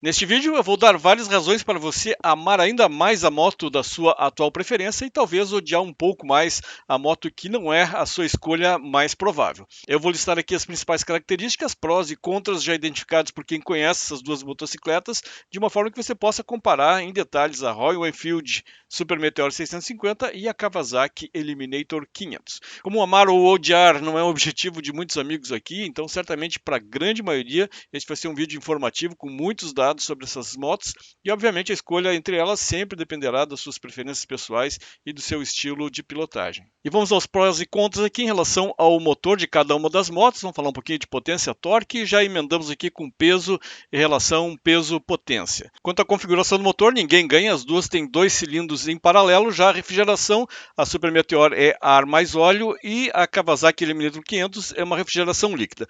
Neste vídeo eu vou dar várias razões para você amar ainda mais a moto da sua atual preferência e talvez odiar um pouco mais a moto que não é a sua escolha mais provável. Eu vou listar aqui as principais características, prós e contras já identificados por quem conhece essas duas motocicletas, de uma forma que você possa comparar em detalhes a Royal Enfield Super Meteor 650 e a Kawasaki Eliminator 500. Como amar ou odiar não é um objetivo de muitos amigos aqui, então certamente para a grande maioria este vai ser um vídeo informativo com muitos dados sobre essas motos e, obviamente, a escolha entre elas sempre dependerá das suas preferências pessoais e do seu estilo de pilotagem. E vamos aos prós e contras aqui em relação ao motor de cada uma das motos. Vamos falar um pouquinho de potência, torque e já emendamos aqui com peso em relação peso-potência. Quanto à configuração do motor, ninguém ganha, as duas têm dois cilindros em paralelo, já a refrigeração, a Super Meteor é ar mais óleo e a Kawasaki Eliminator 500 é uma refrigeração líquida.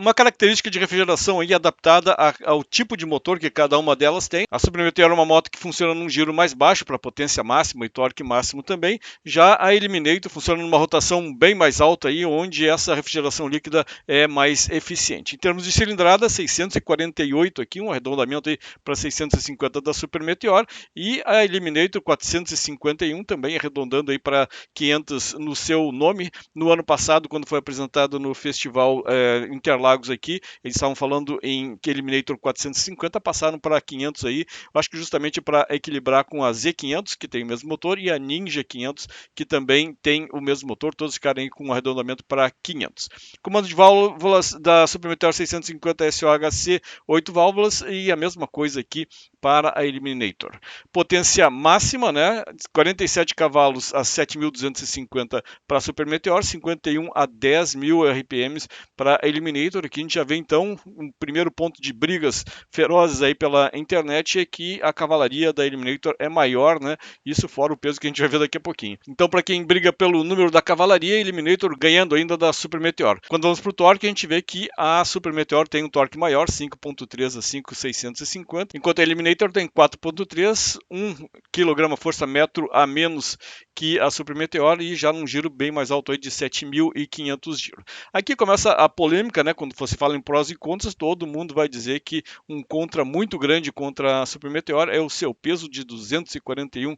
Uma característica de refrigeração aí adaptada ao tipo de motor que cada uma delas tem. A Super Meteor é uma moto que funciona num giro mais baixo para potência máxima e torque máximo também. Já a Eliminator funciona numa rotação bem mais alta aí, onde essa refrigeração líquida é mais eficiente. Em termos de cilindrada, 648 aqui, um arredondamento aí para 650 da Super Meteor e a Eliminator 451 também arredondando aí para 500 no seu nome. No ano passado, quando foi apresentado no festival Interlagos aqui, eles estavam falando em Eliminator 450, passaram para 500 aí, eu acho que justamente para equilibrar com a Z500, que tem o mesmo motor, e a Ninja 500, que também tem o mesmo motor, todos ficarem aí com um arredondamento para 500. Comando de válvulas da Super Meteor 650 SOHC, 8 válvulas, e a mesma coisa aqui para a Eliminator. Potência máxima, né? 47 cavalos a 7.250 para a Super Meteor, 51 a 10.000 RPMs para a Eliminator. Aqui a gente já vê então um primeiro ponto de brigas ferozes aí pela internet, é que a cavalaria da Eliminator é maior, né? Isso fora o peso que a gente vai ver daqui a pouquinho. Então, para quem briga pelo número da cavalaria, Eliminator ganhando ainda da Super Meteor. Quando vamos para o torque, a gente vê que a Super Meteor tem um torque maior, 5.3 a 5.650, enquanto a Eliminator tem 4.3, 1 kgfm a menos que a Super Meteor e já num giro bem mais alto aí de 7.500 giros. Aqui começa a polêmica, né? Quando você fala em prós e contras, todo mundo vai dizer que um contra muito grande contra a Super Meteor é o seu peso de 241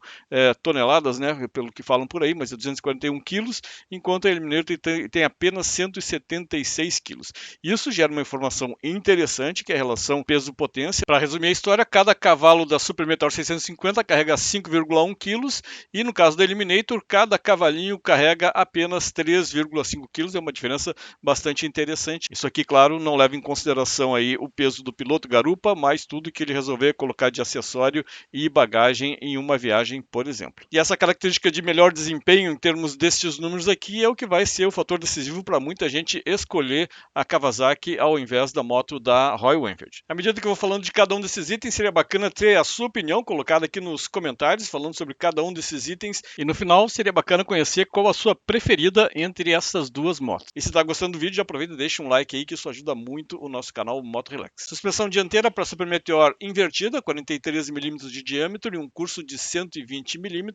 toneladas, né? Pelo que falam por aí, mas é 241 quilos, enquanto a Eliminator tem apenas 176 quilos. Isso gera uma informação interessante, que é a relação peso-potência. Para resumir a história, cada cavalo da Super Meteor 650 carrega 5,1 quilos e no caso da Eliminator, cada cavalinho carrega apenas 3,5 quilos. É uma diferença bastante interessante. Isso aqui, claro, não leva em consideração aí o peso do piloto garupa, mas tudo que ele resolver colocar de acessório e bagagem em uma viagem, por exemplo. E essa característica de melhor desempenho em termos destes números aqui é o que vai ser o fator decisivo para muita gente escolher a Kawasaki ao invés da moto da Royal Enfield. À medida que eu vou falando de cada um desses itens, seria bacana ter a sua opinião colocada aqui nos comentários, falando sobre cada um desses itens. E no final, seria bacana conhecer qual a sua preferida entre essas duas motos. E se está gostando do vídeo, já aproveita e deixa um like aí, que isso ajuda muito o nosso canal Moto Relax. Suspensão dianteira para Super Meteor invertida, 43 mm de diâmetro e um curso de 120 mm.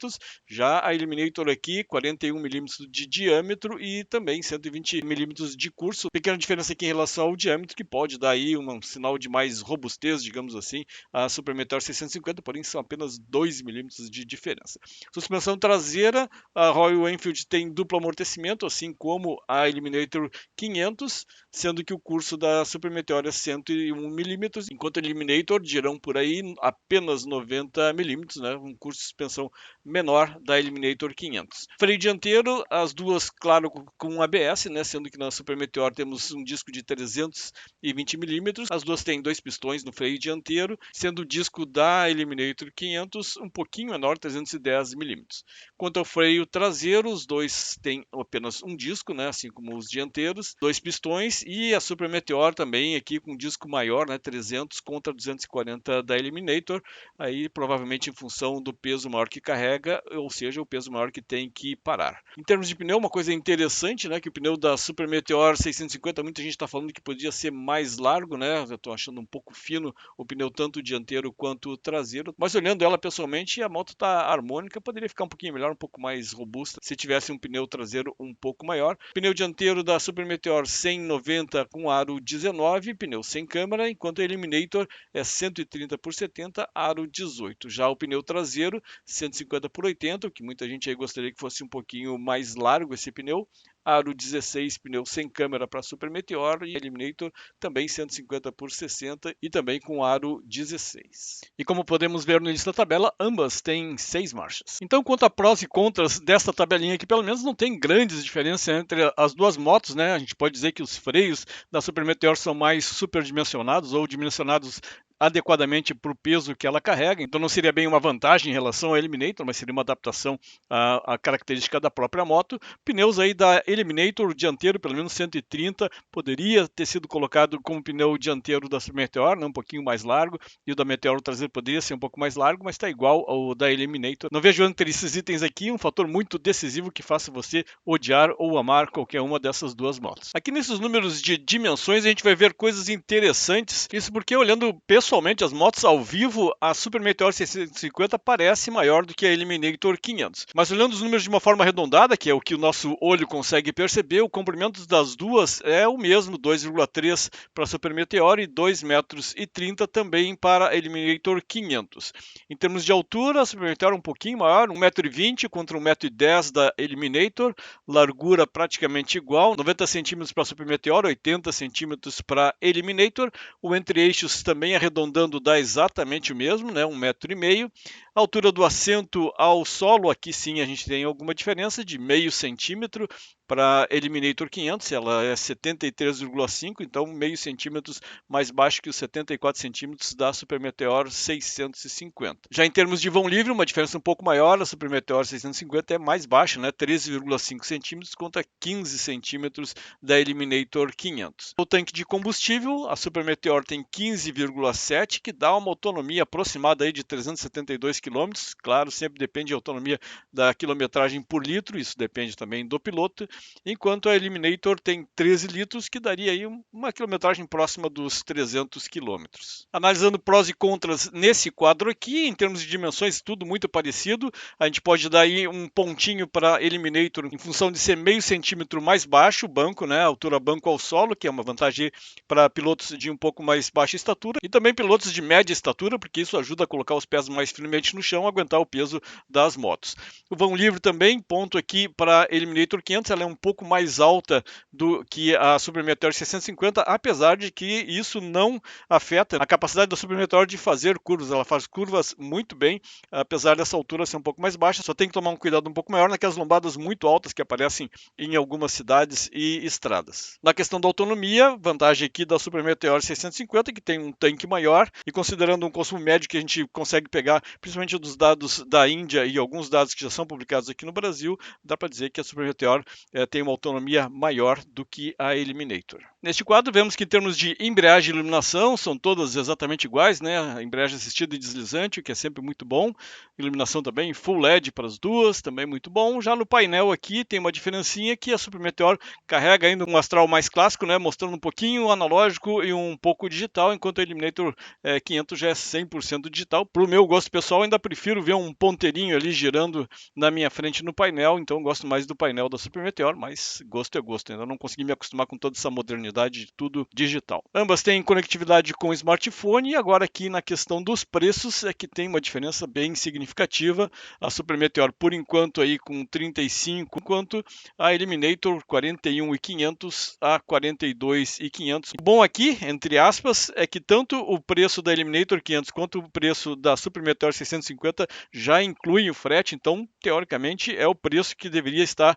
Já a Eliminator aqui, 41 mm de diâmetro e também 120 mm de curso. Pequena diferença aqui em relação ao diâmetro, que pode dar aí um sinal de mais robustez, digamos assim, a Super Meteor 650, porém são apenas 2 mm de diferença. Suspensão traseira, a Royal Enfield tem duplo amortecimento, assim como a Eliminator 500, sendo que o curso da Super Meteor é 101 mm, enquanto a Eliminator dirão por aí apenas 90 mm, né? Um curso de suspensão menor da Eliminator 500. Freio dianteiro, as duas, claro, com ABS, né? Sendo que na Super Meteor temos um disco de 320 mm, as duas têm dois pistões no freio dianteiro, sendo o disco da Eliminator 500 um pouquinho menor, 310 mm. Quanto ao freio traseiro, os dois têm apenas um disco, né, assim como os dianteiros, dois pistões e a Super Meteor também aqui com um disco maior, né, 300 contra 240 da Eliminator, aí provavelmente em função do peso maior que carrega, ou seja, o peso maior que tem que parar. Em termos de pneu, uma coisa interessante, né, que o pneu da Super Meteor 650, muita gente está falando que podia ser mais largo, né, eu estou achando um pouco fino o pneu tanto dianteiro quanto traseiro, mas olhando ela pessoalmente, a moto está harmônica, poderia ficar um pouquinho melhor melhor, um pouco mais robusta, se tivesse um pneu traseiro um pouco maior. Pneu dianteiro da Super Meteor 190 com aro 19, pneu sem câmara, enquanto a Eliminator é 130 por 70, aro 18. Já o pneu traseiro 150 por 80, o que muita gente aí gostaria que fosse um pouquinho mais largo esse pneu. Aro 16, pneu sem câmera para Super Meteor, e Eliminator também 150 por 60 e também com aro 16. E como podemos ver no início da tabela, ambas têm 6 marchas. Então, quanto a prós e contras desta tabelinha aqui, pelo menos não tem grandes diferenças entre as duas motos, né? A gente pode dizer que os freios da Super Meteor são mais superdimensionados ou dimensionados adequadamente para o peso que ela carrega, então não seria bem uma vantagem em relação ao Eliminator, mas seria uma adaptação à característica da própria moto. Pneus aí da Eliminator, dianteiro pelo menos 130, poderia ter sido colocado como pneu dianteiro da Super Meteor, né, um pouquinho mais largo, e o da Meteor traseiro poderia ser um pouco mais largo, mas está igual ao da Eliminator. Não vejo entre esses itens aqui um fator muito decisivo que faça você odiar ou amar qualquer uma dessas duas motos. Aqui nesses números de dimensões a gente vai ver coisas interessantes, isso porque olhando pessoalmente as motos ao vivo, a Super Meteor 650 parece maior do que a Eliminator 500. Mas olhando os números de uma forma arredondada, que é o que o nosso olho consegue perceber, o comprimento das duas é o mesmo, 2,3 para a Super Meteor e 2,30 metros também para a Eliminator 500. Em termos de altura, a Super Meteor é um pouquinho maior, 1,20 m contra 1,10 m da Eliminator, largura praticamente igual, 90 cm para a Super Meteor, 80 cm para a Eliminator, o entre-eixos também arredondando dá exatamente o mesmo, né? 1,5 m. A altura do assento ao solo, aqui sim a gente tem alguma diferença de meio centímetro para Eliminator 500, ela é 73,5, então meio centímetros mais baixo que os 74 centímetros da Super Meteor 650. Já em termos de vão livre, uma diferença um pouco maior, a Super Meteor 650 é mais baixa, né? 13,5 centímetros contra 15 centímetros da Eliminator 500. O tanque de combustível, a Super Meteor tem 15,7, que dá uma autonomia aproximada aí de 372 km, claro, sempre depende da autonomia da quilometragem por litro, isso depende também do piloto, enquanto a Eliminator tem 13 litros, que daria aí uma quilometragem próxima dos 300 km. Analisando prós e contras nesse quadro aqui, em termos de dimensões, tudo muito parecido, a gente pode dar aí um pontinho para Eliminator em função de ser meio centímetro mais baixo o banco, né, a altura banco ao solo, que é uma vantagem para pilotos de um pouco mais baixa estatura, e também pilotos de média estatura, porque isso ajuda a colocar os pés mais firmemente no chão, aguentar o peso das motos. O vão livre também, ponto aqui para Eliminator 500, ela é um pouco mais alta do que a Super Meteor 650, apesar de que isso não afeta a capacidade da Super Meteor de fazer curvas, ela faz curvas muito bem, apesar dessa altura ser um pouco mais baixa, só tem que tomar um cuidado um pouco maior naquelas lombadas muito altas que aparecem em algumas cidades e estradas. Na questão da autonomia, vantagem aqui da Super Meteor 650, que tem um tanque maior, e considerando um consumo médio que a gente consegue pegar, principalmente dos dados da Índia e alguns dados que já são publicados aqui no Brasil, dá para dizer que a Super Meteor tem uma autonomia maior do que a Eliminator. Neste quadro, vemos que em termos de embreagem e iluminação, são todas exatamente iguais, né? A embreagem assistida e deslizante, o que é sempre muito bom. Iluminação também full LED para as duas, também muito bom. Já no painel aqui tem uma diferencinha que a Super Meteor carrega ainda um astral mais clássico, né? Mostrando um pouquinho analógico e um pouco digital, enquanto a Eliminator 500 já é 100% digital. Para o meu gosto pessoal, ainda prefiro ver um ponteirinho ali girando na minha frente no painel, então gosto mais do painel da Super Meteor, mas gosto é gosto, ainda não consegui me acostumar com toda essa modernidade de tudo digital. Ambas têm conectividade com smartphone e agora aqui na questão dos preços é que tem uma diferença bem significativa. A Super Meteor por enquanto aí com 35, enquanto a Eliminator 41.500 a 42.500. O bom aqui, entre aspas, é que tanto o preço da Eliminator 500 quanto o preço da Super Meteor 650 já incluem o frete, então teoricamente é o preço que deveria estar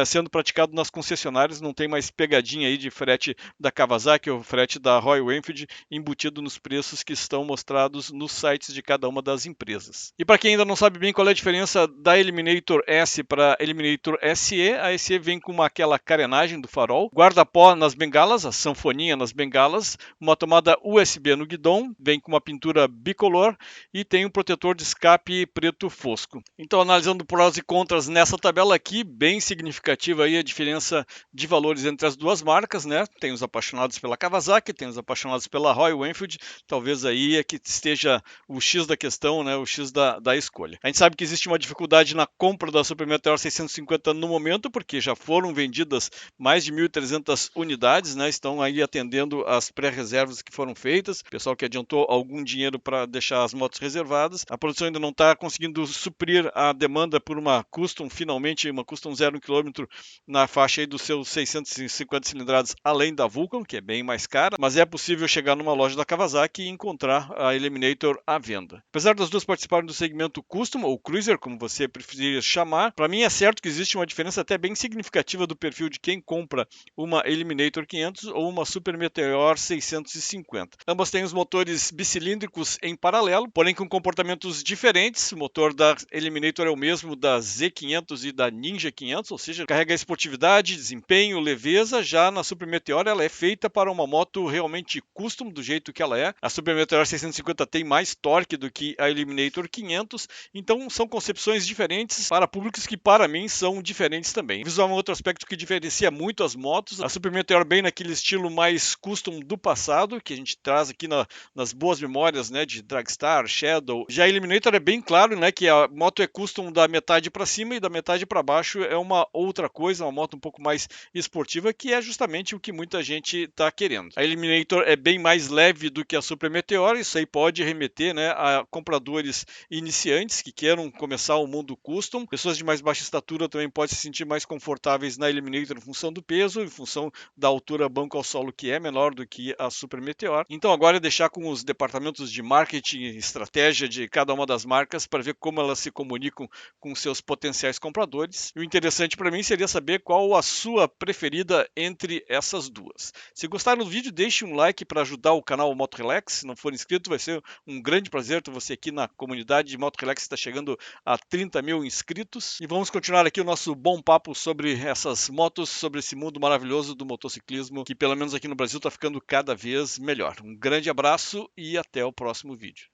sendo praticado nas concessionárias, não tem mais pegadinha aí de frete da Kawasaki ou frete da Royal Enfield embutido nos preços que estão mostrados nos sites de cada uma das empresas. E para quem ainda não sabe bem qual é a diferença da Eliminator S para Eliminator SE, a SE vem com aquela carenagem do farol, guarda-pó nas bengalas, a sanfoninha nas bengalas, uma tomada USB no guidão, vem com uma pintura bicolor e tem um protetor de escape preto fosco. Então, analisando prós e contras nessa tabela aqui, bem significativa aí a diferença de valores entre as duas marcas, né? Tem os apaixonados pela Kawasaki, tem os apaixonados pela Royal Enfield, talvez aí é que esteja o X da questão, né? O X da escolha. A gente sabe que existe uma dificuldade na compra da Super Meteor 650 no momento, porque já foram vendidas mais de 1.300 unidades, né? Estão aí atendendo as pré-reservas que foram feitas, pessoal que adiantou algum dinheiro para deixar as motos reservadas. A produção ainda não está conseguindo suprir a demanda por uma Custom, finalmente uma Custom 0 km na faixa aí dos seus 650 cilindradas, além da Vulcan, que é bem mais cara, mas é possível chegar numa loja da Kawasaki e encontrar a Eliminator à venda. Apesar das duas participarem do segmento Custom, ou Cruiser, como você preferir chamar, para mim é certo que existe uma diferença até bem significativa do perfil de quem compra uma Eliminator 500 ou uma Super Meteor 650. Ambas têm os motores bicilíndricos em paralelo, porém com comportamentos diferentes. O motor da Eliminator é o mesmo da Z500 e da Ninja 500, ou seja, carrega esportividade, desempenho, leveza. Já na Super Meteor ela é feita para uma moto realmente custom, do jeito que ela é. A Super Meteor 650 tem mais torque do que a Eliminator 500, então são concepções diferentes para públicos que para mim são diferentes também. O visual é um outro aspecto que diferencia muito as motos. A Super Meteor bem naquele estilo mais custom do passado, que a gente traz aqui nas boas memórias, né, de Dragstar, Shadow. Já a Eliminator é bem claro, né, que a moto é custom da metade para cima e da metade para baixo é uma outra coisa, uma moto um pouco mais esportiva, que é justamente o que muita gente está querendo. A Eliminator é bem mais leve do que a Super Meteor, isso aí pode remeter, né, a compradores iniciantes que queiram começar o mundo custom. Pessoas de mais baixa estatura também podem se sentir mais confortáveis na Eliminator em função do peso, em função da altura banco ao solo, que é menor do que a Super Meteor. Então agora é deixar com os departamentos de marketing e estratégia de cada uma das marcas para ver como elas se comunicam com seus potenciais compradores. E o interessante para mim seria saber qual a sua preferida entre essas duas. Se gostaram do vídeo, deixe um like para ajudar o canal Moto Relax. Se não for inscrito, vai ser um grande prazer ter você aqui na comunidade de Moto Relax, que está chegando a 30 mil inscritos. E vamos continuar aqui o nosso bom papo sobre essas motos, sobre esse mundo maravilhoso do motociclismo, que pelo menos aqui no Brasil está ficando cada vez melhor. Um grande abraço e até o próximo vídeo.